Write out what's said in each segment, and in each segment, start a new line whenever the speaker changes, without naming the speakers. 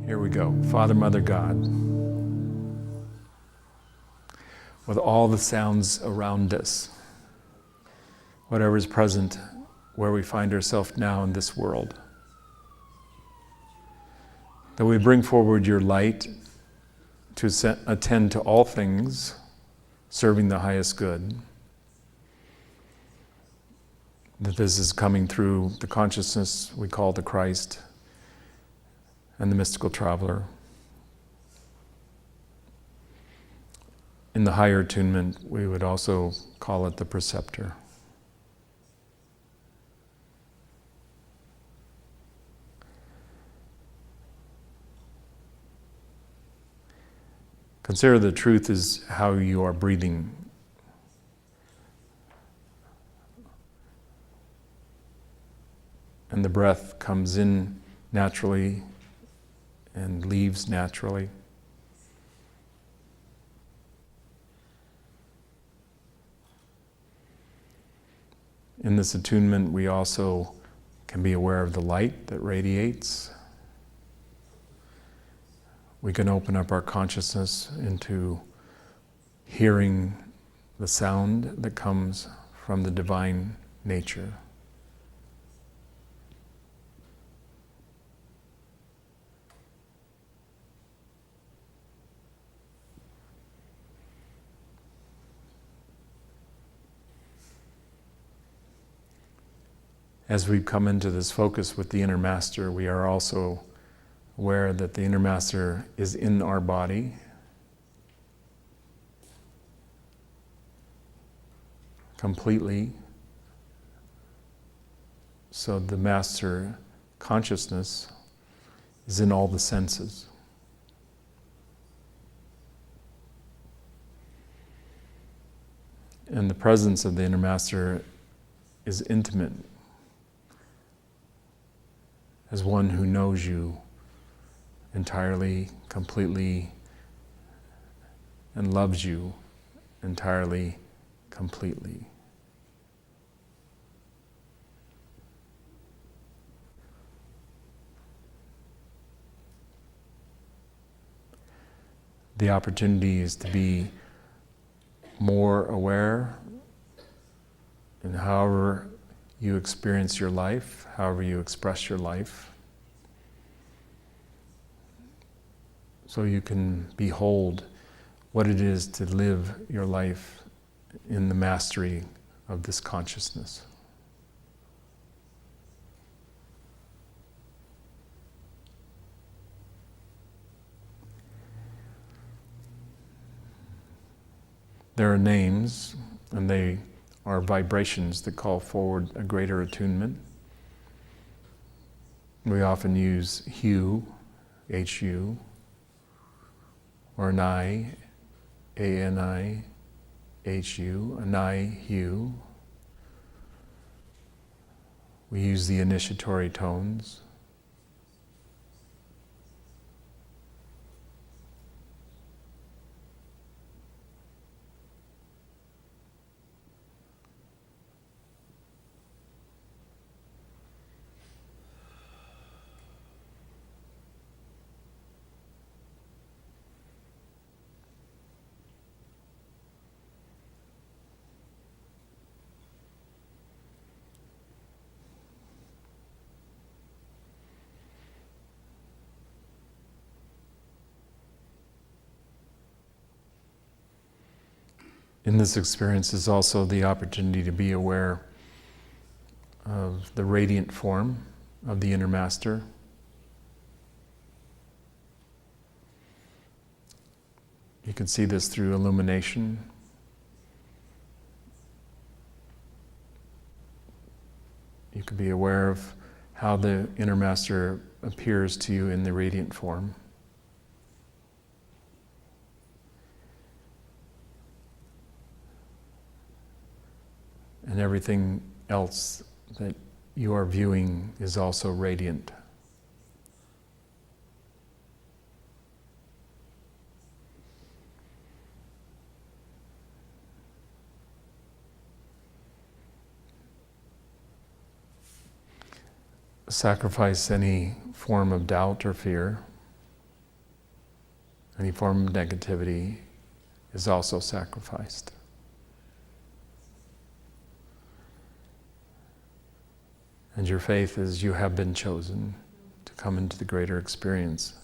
Here we go. Father, Mother, God, with all the sounds around us, whatever is present where we find ourselves now in this world, that we bring forward your light to attend to all things, serving the highest good, that this is coming through the consciousness we call the Christ and the mystical traveler. In the higher attunement, we would also call it the preceptor. Consider the truth is how you are breathing. And the breath comes in naturally and leaves naturally. In this attunement, we also can be aware of the light that radiates. We can open up our consciousness into hearing the sound that comes from the divine nature. As we come into this focus with the inner master, we are also aware that the inner master is in our body. Completely. So the master consciousness is in all the senses. And the presence of the inner master is intimate, as one who knows you entirely, completely, and loves you entirely, completely. The opportunity is to be more aware in however you experience your life, however you express your life, so you can behold what it is to live your life in the mastery of this consciousness. There are names, and they are vibrations that call forward a greater attunement. We often use Hu, H-U, or Ani, A-N-I, H-U, Ani, Hu. We use the initiatory tones. In this experience is also the opportunity to be aware of the radiant form of the inner master. You can see this through illumination. You can be aware of how the inner master appears to you in the radiant form. And everything else that you are viewing is also radiant. Sacrifice any form of doubt or fear. Any form of negativity is also sacrificed. And your faith is you have been chosen to come into the greater experience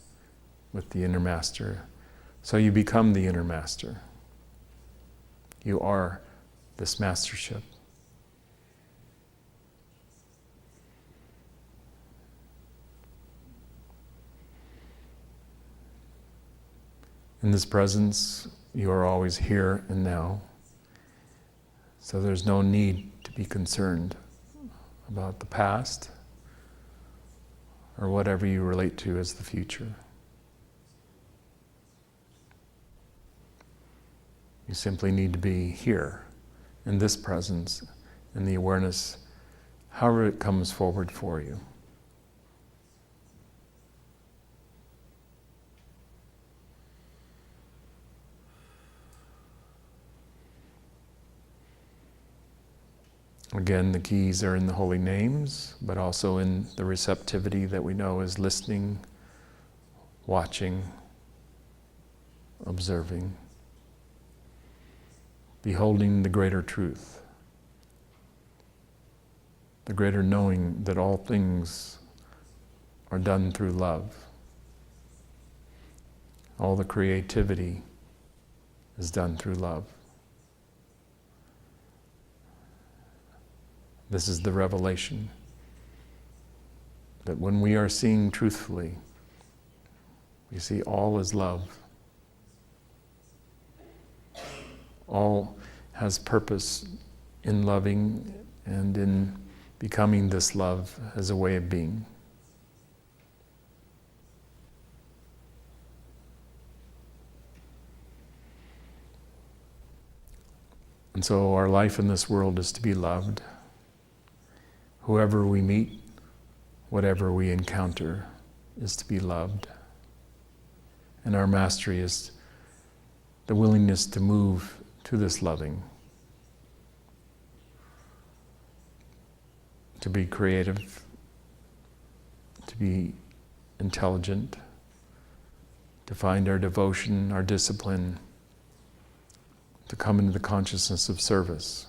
with the inner master. So you become the inner master. You are this mastership. In this presence, you are always here and now. So there's no need to be concerned about the past or whatever you relate to as the future. You simply need to be here, in this presence, in the awareness, however it comes forward for you. Again, the keys are in the holy names, but also in the receptivity that we know is listening, watching, observing, beholding the greater truth, the greater knowing that all things are done through love. All the creativity is done through love. This is the revelation that when we are seeing truthfully, we see all as love. All has purpose in loving and in becoming this love as a way of being. And so our life in this world is to be loved. Whoever we meet, whatever we encounter, is to be loved. And our mastery is the willingness to move to this loving, to be creative, to be intelligent, to find our devotion, our discipline, to come into the consciousness of service.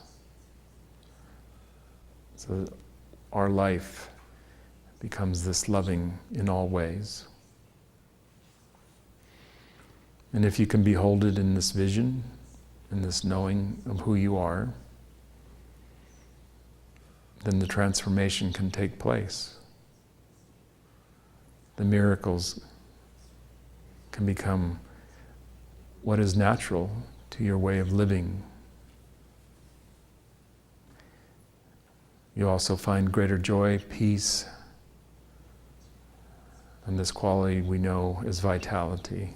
So our life becomes this loving in all ways. And if you can behold it in this vision, in this knowing of who you are, then the transformation can take place. The miracles can become what is natural to your way of living. You also find greater joy, peace, and this quality we know is vitality.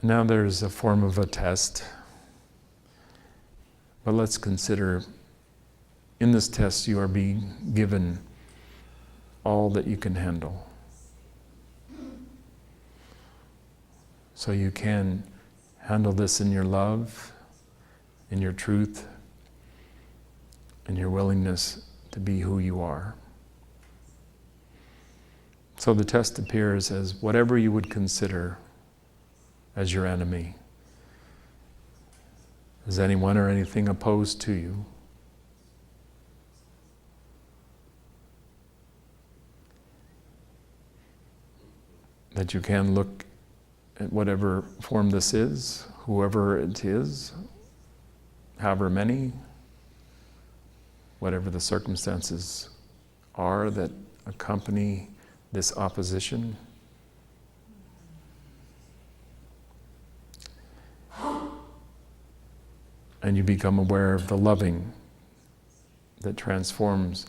Now there's a form of a test. But let's consider, in this test you are being given all that you can handle. So you can handle this in your love, in your truth, in your willingness to be who you are. So the test appears as whatever you would consider as your enemy. Is anyone or anything opposed to you? That you can look at whatever form this is, whoever it is, however many, whatever the circumstances are that accompany this opposition. And you become aware of the loving that transforms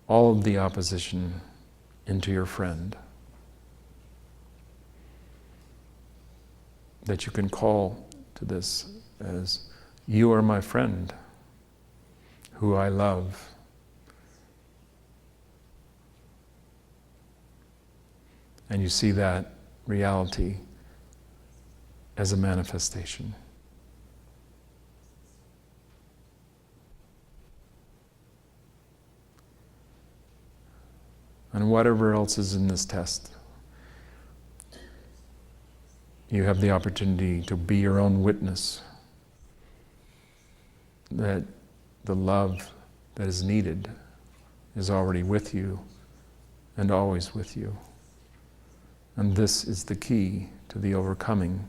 all of the opposition into your friend. That you can call to this as, you are my friend, who I love. And you see that reality as a manifestation. And whatever else is in this test, you have the opportunity to be your own witness that the love that is needed is already with you and always with you. And this is the key to the overcoming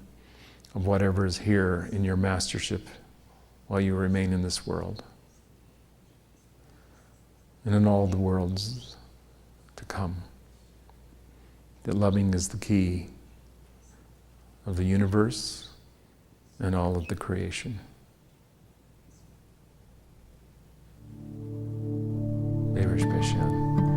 of whatever is here in your mastership while you remain in this world and in all the worlds to come. That loving is the key of the universe and all of the creation. Wksp.